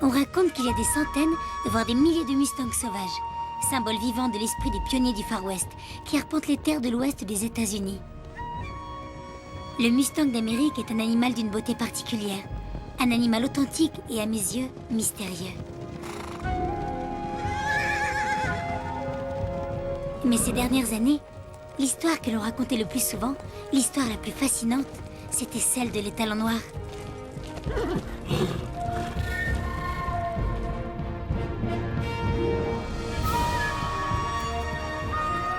On raconte qu'il y a des centaines, voire des milliers de mustangs sauvages, symbole vivant de l'esprit des pionniers du Far West, qui arpentent les terres de l'ouest des États-Unis. Le mustang d'Amérique est un animal d'une beauté particulière, un animal authentique et à mes yeux, mystérieux. Mais ces dernières années, l'histoire que l'on racontait le plus souvent, l'histoire la plus fascinante, c'était celle de l'étalon noir.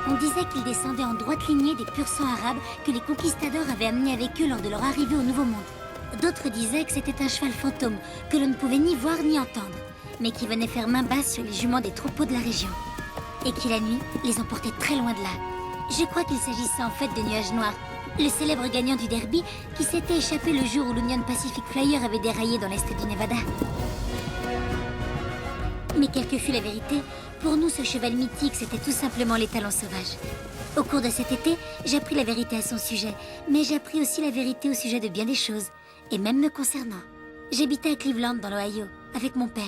On disait qu'ils descendaient en droite lignée des pur sang arabes que les conquistadors avaient amenés avec eux lors de leur arrivée au Nouveau Monde. D'autres disaient que c'était un cheval fantôme, que l'on ne pouvait ni voir ni entendre, mais qui venait faire main basse sur les juments des troupeaux de la région. Et qui, la nuit, les emportait très loin de là. Je crois qu'il s'agissait en fait de Nuage Noir, le célèbre gagnant du derby qui s'était échappé le jour où l'Union Pacific Flyer avait déraillé dans l'est du Nevada. Mais quelle que fût la vérité, pour nous, ce cheval mythique, c'était tout simplement l'étalon sauvage. Au cours de cet été, j'ai appris la vérité à son sujet, mais j'ai appris aussi la vérité au sujet de bien des choses, et même me concernant. J'habitais à Cleveland, dans l'Ohio, avec mon père.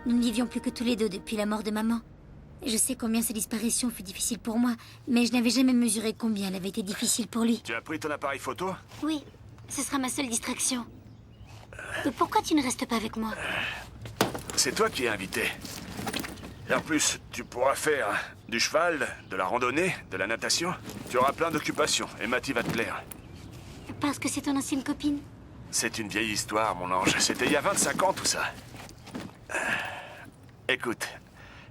Nous ne vivions plus que tous les deux depuis la mort de maman. Je sais combien sa disparition fut difficile pour moi, mais je n'avais jamais mesuré combien elle avait été difficile pour lui. Tu as pris ton appareil photo? Oui, ce sera ma seule distraction. Mais pourquoi tu ne restes pas avec moi? C'est toi qui es invité. Et en plus, tu pourras faire du cheval, de la randonnée, de la natation. Tu auras plein d'occupations, et Matty va te plaire. Parce que c'est ton ancienne copine? C'est une vieille histoire, mon ange. C'était il y a 25 ans, tout ça. Écoute,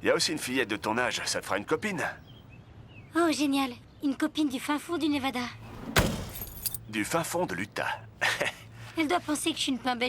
il y a aussi une fillette de ton âge. Ça te fera une copine. Oh, génial. Une copine du fin fond du Nevada. Du fin fond de l'Utah. Elle doit penser que je suis une pimbèche